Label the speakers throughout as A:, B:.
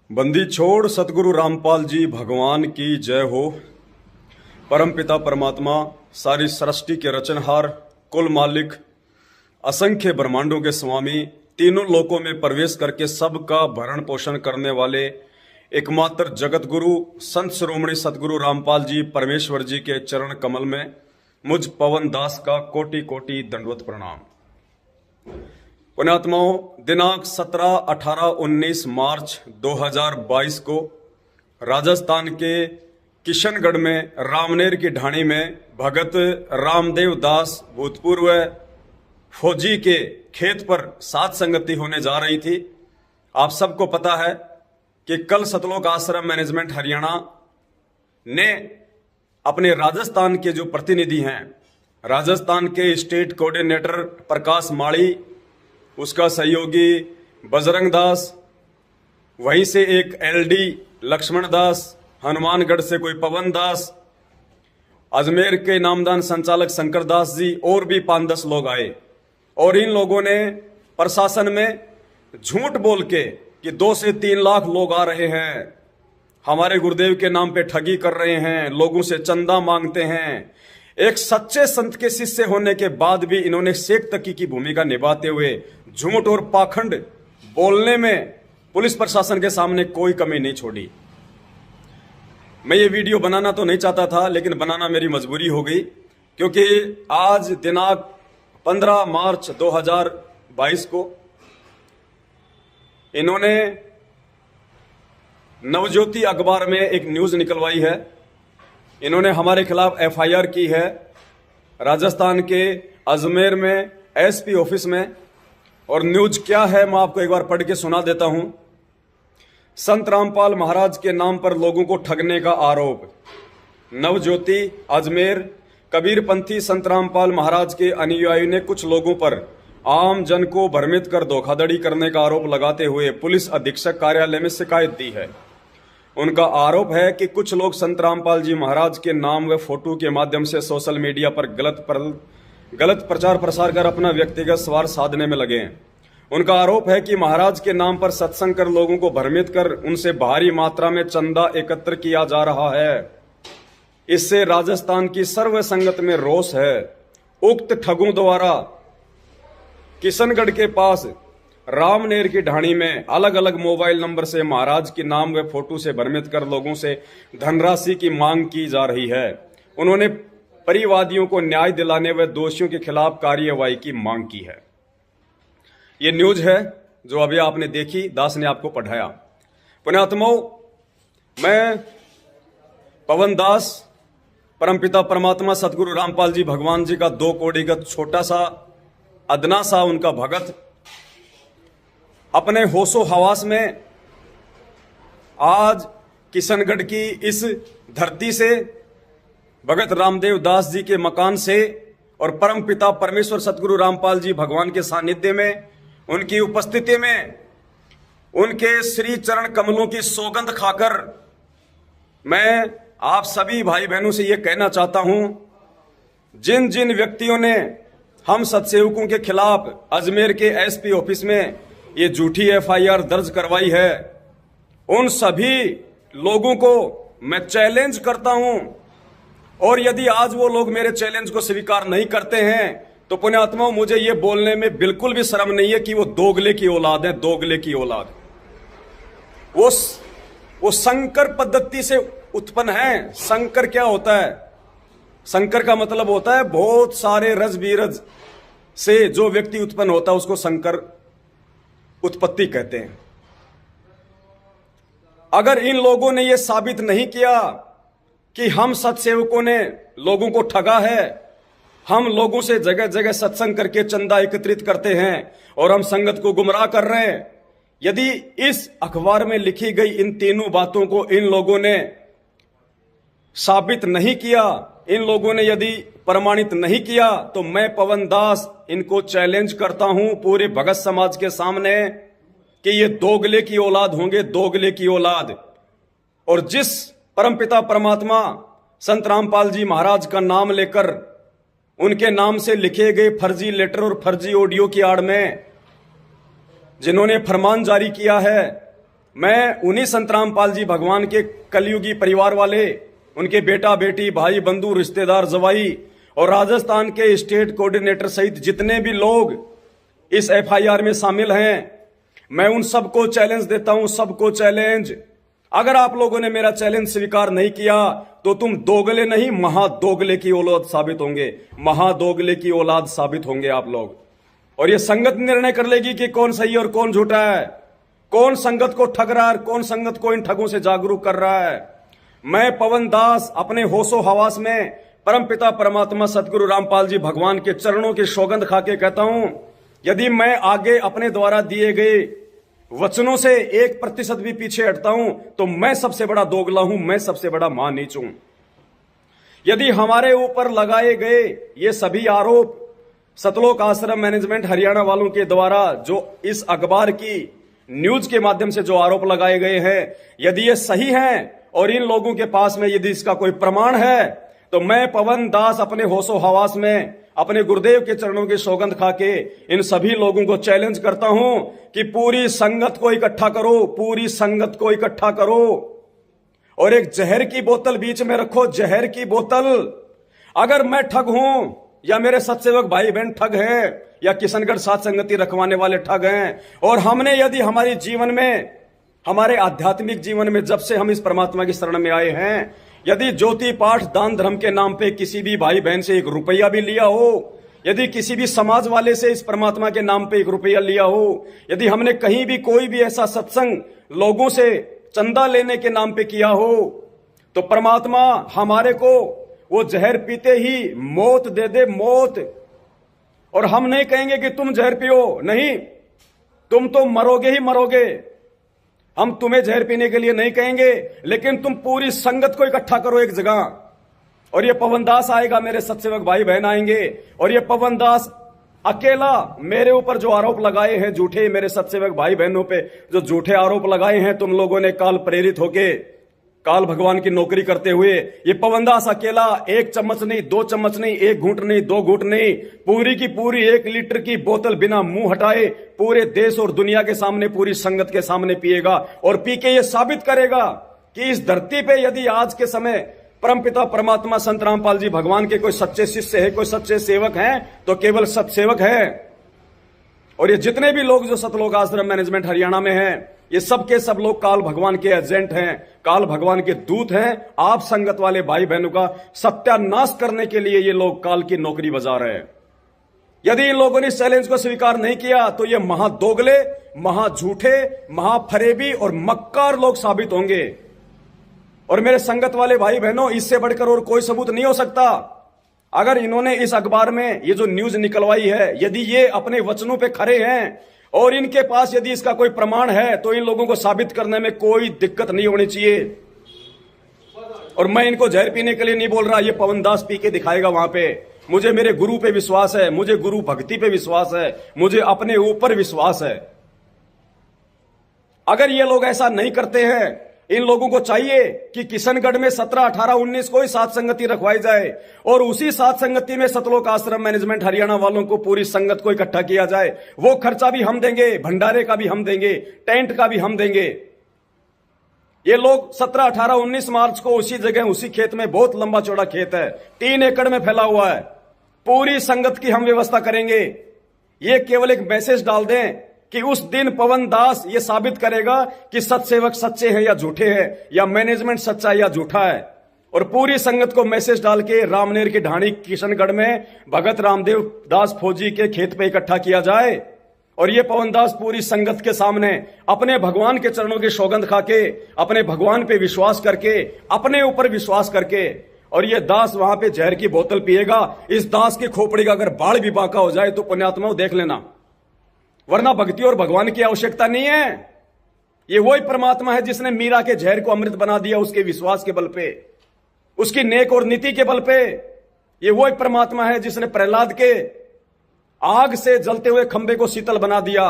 A: बंदी छोड़ सतगुरु रामपाल जी भगवान की जय हो। परमपिता परमात्मा सारी सृष्टि के रचनहार, कुल मालिक, असंख्य ब्रह्मांडों के स्वामी, तीनों लोकों में प्रवेश करके सबका भरण पोषण करने वाले एकमात्र जगत गुरु संत शिरोमणि सतगुरु रामपाल जी परमेश्वर जी के चरण कमल में मुझ पवन दास का कोटि कोटि दंडवत प्रणाम। पुण्यात्माओं, दिनांक 17, 18, 19 मार्च 2022 को राजस्थान के किशनगढ़ में रामनेर की ढाणी में भगत रामदेव दास भूतपूर्व फौजी के खेत पर सात संगति होने जा रही थी। आप सबको पता है कि कल सतलोक आश्रम मैनेजमेंट हरियाणा ने अपने राजस्थान के जो प्रतिनिधि हैं, राजस्थान के स्टेट कोऑर्डिनेटर प्रकाश माड़ी, उसका सहयोगी बजरंग दास, वहीं से एक एलडी लक्ष्मण दास, हनुमानगढ़ से कोई पवन दास, अजमेर के नामदान संचालक शंकर दास जी और भी 5-10 लोग आए। और इन लोगों ने प्रशासन में झूठ बोल के कि 2 से 3 लाख लोग आ रहे हैं, हमारे गुरुदेव के नाम पे ठगी कर रहे हैं, लोगों से चंदा मांगते हैं, एक सच्चे संत के शिष्य होने के बाद भी इन्होंने शेख तकी की भूमिका निभाते हुए झूठ और पाखंड बोलने में पुलिस प्रशासन के सामने कोई कमी नहीं छोड़ी। मैं ये वीडियो बनाना तो नहीं चाहता था, लेकिन बनाना मेरी मजबूरी हो गई, क्योंकि आज दिनांक 15 मार्च 2022 को इन्होंने नवज्योति अखबार में एक न्यूज निकलवाई है। इन्होंने हमारे खिलाफ एफआईआर की है राजस्थान के अजमेर में एसपी ऑफिस में। और न्यूज क्या है मैं आपको एक बार पढ़ के सुना देता हूं। संत रामपाल महाराज के नाम पर लोगों को ठगने का आरोप। नवज्योति अजमेर, कबीरपंथी संत रामपाल महाराज के अनुयायी ने कुछ लोगों पर आम जन को भ्रमित कर धोखाधड़ी करने का आरोप लगाते हुए पुलिस अधीक्षक कार्यालय में शिकायत दी है। उनका आरोप है कि कुछ लोग संत रामपाल जी महाराज के नाम व फोटो के माध्यम से सोशल मीडिया पर गलत प्रचार प्रसार कर अपना व्यक्तिगत स्वार्थ साधने में लगे हैं। उनका आरोप है कि महाराज के नाम पर सत्संग कर लोगों को भ्रमित कर उनसे भारी मात्रा में चंदा एकत्र किया जा रहा है। इससे राजस्थान की सर्व संगत में रोष है। उक्त ठगों द्वारा किशनगढ़ के पास रामनेर की ढाणी में अलग अलग मोबाइल नंबर से महाराज के नाम व फोटो से भ्रमित कर लोगों से धनराशि की मांग की जा रही है। उन्होंने परिवादियों को न्याय दिलाने व दोषियों के खिलाफ कार्यवाही की मांग की है। ये न्यूज है जो अभी आपने देखी, दास ने आपको पढ़ाया। पुण्यात्माओं, मैं पवन दास परमपिता परमात्मा सतगुरु रामपाल जी भगवान जी का 2 कौड़ी का छोटा सा अदना सा उनका भगत अपने होशो हवास में आज किशनगढ़ की इस धरती से भगत रामदेव दास जी के मकान से और परम पिता परमेश्वर सतगुरु रामपाल जी भगवान के सानिध्य में, उनकी उपस्थिति में, उनके श्री चरण कमलों की सौगंध खाकर मैं आप सभी भाई बहनों से यह कहना चाहता हूं, जिन जिन व्यक्तियों ने हम सत्सेवकों के खिलाफ अजमेर के एसपी ऑफिस में ये झूठी एफआईआर दर्ज करवाई है, उन सभी लोगों को मैं चैलेंज करता हूं। और यदि आज वो लोग मेरे चैलेंज को स्वीकार नहीं करते हैं तो पुण्यात्माओं, मुझे ये बोलने में बिल्कुल भी शर्म नहीं है कि वो दोगले की औलाद है। दोगले की औलाद वो संकर पद्धति से उत्पन्न है। संकर क्या होता है? संकर का मतलब होता है बहुत सारे रज बीरज से जो व्यक्ति उत्पन्न होता है उसको संकर उत्पत्ति कहते हैं। अगर इन लोगों ने यह साबित नहीं किया कि हम सत्सेवकों ने लोगों को ठगा है, हम लोगों से जगह जगह सत्संग करके चंदा एकत्रित करते हैं और हम संगत को गुमराह कर रहे हैं, यदि इस अखबार में लिखी गई इन तीनों बातों को इन लोगों ने साबित नहीं किया, इन लोगों ने यदि प्रमाणित नहीं किया, तो मैं पवन दास इनको चैलेंज करता हूं पूरे भगत समाज के सामने कि ये दोगले की औलाद होंगे, दोगले की औलाद। और जिस परमपिता परमात्मा संत रामपाल जी महाराज का नाम लेकर उनके नाम से लिखे गए फर्जी लेटर और फर्जी ऑडियो की आड़ में जिन्होंने फरमान जारी किया है, मैं उन्हीं संत रामपाल जी भगवान के कलयुगी परिवार वाले, उनके बेटा बेटी, भाई बंधु, रिश्तेदार, जवाई और राजस्थान के स्टेट कोऑर्डिनेटर सहित जितने भी लोग इस एफआईआर में शामिल हैं, मैं उन सबको चैलेंज देता हूं, सबको चैलेंज। अगर आप लोगों ने मेरा चैलेंज स्वीकार नहीं किया तो तुम दोगले नहीं, महादोगले की औलाद साबित होंगे, महादोगले की औलाद साबित होंगे आप लोग। और ये संगत निर्णय कर लेगी कि कौन सही और कौन झूठा है, कौन संगत को ठग रहा है, कौन संगत को इन ठगों से जागरूक कर रहा है। मैं पवन दास अपने होशो हवास में परमपिता परमात्मा सदगुरु रामपाल जी भगवान के चरणों की सौगंध खा के कहता हूं, यदि मैं आगे अपने द्वारा दिए गए वचनों से 1% भी पीछे हटता हूं तो मैं सबसे बड़ा दोगला हूं, मैं सबसे बड़ा महानीच हूं। यदि हमारे ऊपर लगाए गए ये सभी आरोप सतलोक आश्रम मैनेजमेंट हरियाणा वालों के द्वारा जो इस अखबार की न्यूज के माध्यम से जो आरोप लगाए गए हैं, यदि ये सही हैं और इन लोगों के पास में यदि इसका कोई प्रमाण है, तो मैं पवन दास अपने होशो हवास में अपने गुरुदेव के चरणों की सौगंध खा के इन सभी लोगों को चैलेंज करता हूं कि पूरी संगत को इकट्ठा करो, पूरी संगत को इकट्ठा करो और एक जहर की बोतल बीच में रखो, जहर की बोतल। अगर मैं ठग हूं या मेरे सत्सेवक भाई बहन ठग हैं या किशनगढ़ साथ संगति रखवाने वाले ठग हैं, और हमने यदि हमारे जीवन में, हमारे आध्यात्मिक जीवन में जब से हम इस परमात्मा की शरण में आए हैं, यदि ज्योति पाठ दान धर्म के नाम पे किसी भी भाई बहन से 1 रुपया भी लिया हो, यदि किसी भी समाज वाले से इस परमात्मा के नाम पे 1 रुपया लिया हो, यदि हमने कहीं भी कोई भी ऐसा सत्संग लोगों से चंदा लेने के नाम पे किया हो, तो परमात्मा हमारे को वो जहर पीते ही मौत दे दे, मौत। और हम नहीं कहेंगे कि तुम जहर पियो, नहीं, तुम तो मरोगे ही मरोगे। हम तुम्हें जहर पीने के लिए नहीं कहेंगे, लेकिन तुम पूरी संगत को इकट्ठा करो एक जगह। और ये पवन दास आएगा, मेरे सत्सेवक भाई बहन आएंगे, और ये पवन दास अकेला मेरे ऊपर जो आरोप लगाए हैं झूठे, मेरे सत्सेवक भाई बहनों पे जो झूठे आरोप लगाए हैं तुम लोगों ने काल प्रेरित होके, काल भगवान की नौकरी करते हुए, ये पवन दास अकेला 1 चम्मच नहीं, 2 चम्मच नहीं, 1 घूंट नहीं, 2 घूंट नहीं, पूरी की पूरी 1 लीटर की बोतल बिना मुंह हटाए पूरे देश और दुनिया के सामने, पूरी संगत के सामने पिएगा और पी के ये साबित करेगा कि इस धरती पे यदि आज के समय परमपिता परमात्मा संत रामपाल जी भगवान के कोई सच्चे शिष्य है, कोई सच्चे सेवक हैं, तो केवल सत्सेवक है। और ये जितने भी लोग जो सतलोक आश्रम मैनेजमेंट हरियाणा में हैं, ये सब के सब लोग काल भगवान के एजेंट हैं, काल भगवान के दूत हैं। आप संगत वाले भाई बहनों का सत्यानाश करने के लिए ये लोग काल की नौकरी बजा रहे हैं। यदि इन लोगों ने इस चैलेंज को स्वीकार नहीं किया तो ये महादोगले, महाझूठे, महाफरेबी और मक्कार लोग साबित होंगे। और मेरे संगत वाले भाई बहनों, इससे बढ़कर और कोई सबूत नहीं हो सकता। अगर इन्होंने इस अखबार में ये जो न्यूज निकलवाई है, यदि ये अपने वचनों पे खरे हैं और इनके पास यदि इसका कोई प्रमाण है, तो इन लोगों को साबित करने में कोई दिक्कत नहीं होनी चाहिए। और मैं इनको जहर पीने के लिए नहीं बोल रहा, ये पवन दास पी के दिखाएगा वहां पे। मुझे मेरे गुरु पे विश्वास है, मुझे गुरु भक्ति पे विश्वास है, मुझे अपने ऊपर विश्वास है। अगर ये लोग ऐसा नहीं करते हैं, इन लोगों को चाहिए कि किशनगढ़ में 17, 18, 19 को ही साथ संगति रखवाई जाए और उसी साथ संगति में सतलोक आश्रम मैनेजमेंट हरियाणा वालों को, पूरी संगत को इकट्ठा किया जाए। वो खर्चा भी हम देंगे, भंडारे का भी हम देंगे, टेंट का भी हम देंगे। ये लोग 17, 18, 19 मार्च को उसी जगह, उसी खेत में, बहुत लंबा चौड़ा खेत है, 3 एकड़ में फैला हुआ है, पूरी संगत की हम व्यवस्था करेंगे। ये केवल एक मैसेज डाल दें कि उस दिन पवन दास ये साबित करेगा कि सत्सेवक सच्चे हैं या झूठे हैं, या मैनेजमेंट सच्चा या झूठा है। और पूरी संगत को मैसेज डाल के रामनेर की ढाणी किशनगढ़ में भगत रामदेव दास फौजी के खेत पे इकट्ठा किया जाए। और ये पवन दास पूरी संगत के सामने अपने भगवान के चरणों की सौगंध खा के, अपने भगवान पे विश्वास करके, अपने ऊपर विश्वास करके, और ये दास वहां पे जहर की बोतल पिएगा। इस दास की खोपड़ी का अगर बाढ़ भी बांका हो जाए तो पुण्यात्माओं देख लेना, वरना भक्ति और भगवान की आवश्यकता नहीं है। ये वही परमात्मा है जिसने मीरा के जहर को अमृत बना दिया, उसके विश्वास के बल पे, उसकी नेक और नीति के बल पे। ये वही परमात्मा है जिसने प्रहलाद के आग से जलते हुए खंबे को शीतल बना दिया।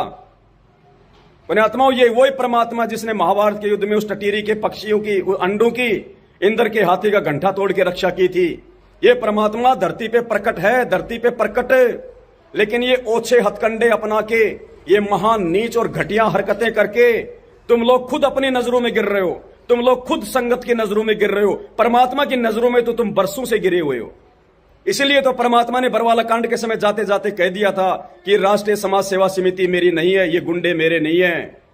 A: पुण्यात्माओं, ये वही परमात्मा जिसने महाभारत के युद्ध में उस टटीरी के पक्षियों की, अंडों की, इंद्र के हाथी का घंटा तोड़ के रक्षा की थी। ये परमात्मा धरती पे प्रकट है, धरती पे प्रकट। लेकिन ये ओछे हथकंडे अपना के, ये महान नीच और घटिया हरकतें करके तुम लोग खुद अपनी नजरों में गिर रहे हो, तुम लोग खुद संगत की नजरों में गिर रहे हो, परमात्मा की नजरों में तो तुम बरसों से गिरे हुए हो। इसलिए तो परमात्मा ने बरवाला कांड के समय जाते जाते कह दिया था कि राष्ट्रीय समाज सेवा समिति मेरी नहीं है, ये गुंडे मेरे नहीं है।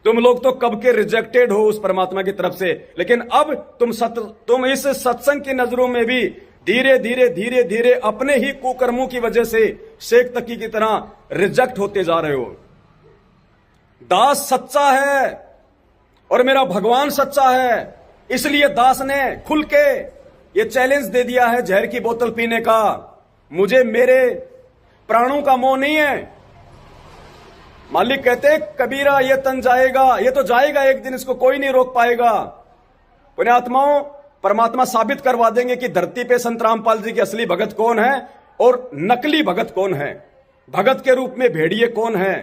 A: तुम लोग तो कब के रिजेक्टेड हो उस परमात्मा की तरफ से, लेकिन अब तुम इस सत्संग की नजरों में भी धीरे धीरे धीरे धीरे अपने ही कुकर्मों की वजह से शेख तकी की तरह रिजेक्ट होते जा रहे हो। दास सच्चा है और मेरा भगवान सच्चा है, इसलिए दास ने खुल के ये चैलेंज दे दिया है जहर की बोतल पीने का। मुझे मेरे प्राणों का मोह नहीं है। मालिक कहते कबीरा ये तन जाएगा, ये तो जाएगा एक दिन, इसको कोई नहीं रोक पाएगा। पुण्यात्माओं, परमात्मा साबित करवा देंगे कि धरती पे संत रामपाल जी के असली भगत कौन है और नकली भगत कौन है, भगत के रूप में भेड़िए कौन है।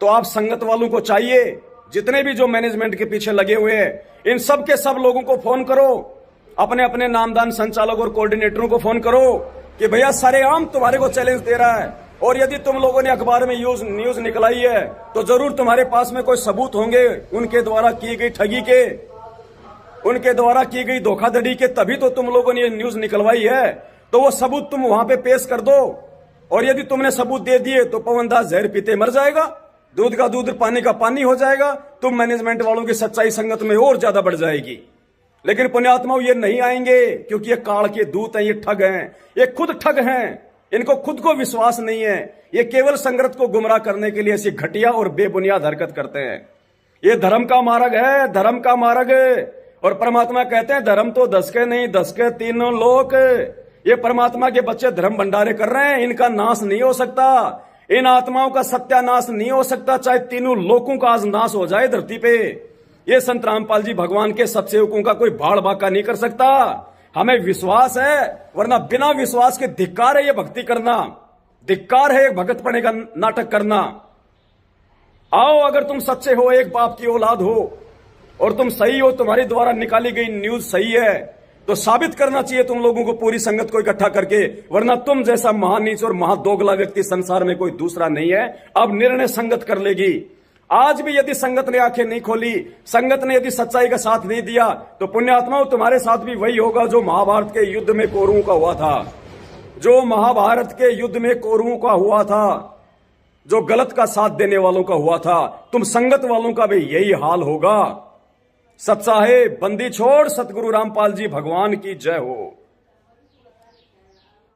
A: तो आप संगत वालों को चाहिए, जितने भी जो मैनेजमेंट के पीछे लगे हुए हैं, इन सब के सब लोगों को फोन करो, अपने अपने नामदान संचालक और कोऑर्डिनेटरों को फोन करो कि भैया सरेआम तुम्हारे को चैलेंज दे रहा है, और यदि तुम लोगों ने अखबार में न्यूज निकलाई है तो जरूर तुम्हारे पास में कोई सबूत होंगे उनके द्वारा की गई ठगी के, उनके द्वारा की गई धोखाधड़ी के, तभी तो तुम लोगों ने ये न्यूज निकलवाई है। तो वो सबूत तुम वहां पे पेश कर दो, और यदि तुमने सबूत दे दिए तो पवनदास जहर पीते मर जाएगा, दूध का दूध पानी का पानी हो जाएगा, तुम मैनेजमेंट वालों की सच्चाई संगत में और ज्यादा बढ़ जाएगी। लेकिन पुण्यात्माओं ये नहीं आएंगे, क्योंकि ये काल के दूत हैं, ये ठग हैं, ये खुद ठग हैं, इनको खुद को विश्वास नहीं है। ये केवल संगत को गुमराह करने के लिए ऐसी घटिया और बेबुनियाद हरकत करते हैं। ये धर्म का मार्ग है, धर्म का मार्ग। और परमात्मा कहते हैं धर्म तो 10 के नहीं 10 के तीनों लोक। ये परमात्मा के बच्चे धर्म भंडारे कर रहे हैं, इनका नाश नहीं हो सकता, इन आत्माओं का सत्यानाश नहीं हो सकता, चाहे तीनों लोकों का आज नाश हो जाए धरती पे। ये संत रामपाल जी भगवान के सत्सेवकों का कोई भाड़ बाका नहीं कर सकता। हमें विश्वास है, वरना बिना विश्वास के धिक्कार है ये भक्ति करना, धिक्कार है एक भगत पने का नाटक करना। आओ, अगर तुम सच्चे हो, एक बाप की औलाद हो और तुम सही हो, तुम्हारे द्वारा निकाली गई न्यूज सही है, तो साबित करना चाहिए तुम लोगों को पूरी संगत को इकट्ठा करके, वरना तुम जैसा महानीच और महादोगला व्यक्ति संसार में कोई दूसरा नहीं है। अब निर्णय संगत कर लेगी। आज भी यदि संगत ने आंखें नहीं खोली, संगत ने यदि सच्चाई का साथ नहीं दिया, तो पुण्यात्माओं तुम्हारे साथ भी वही होगा जो महाभारत के युद्ध में कौरवों का हुआ था, जो महाभारत के युद्ध में कौरवों का हुआ था, जो गलत का साथ देने वालों का हुआ था। तुम संगत वालों का भी यही हाल होगा। सत साहेब बंदी छोड़, सतगुरु रामपाल जी भगवान की जय हो।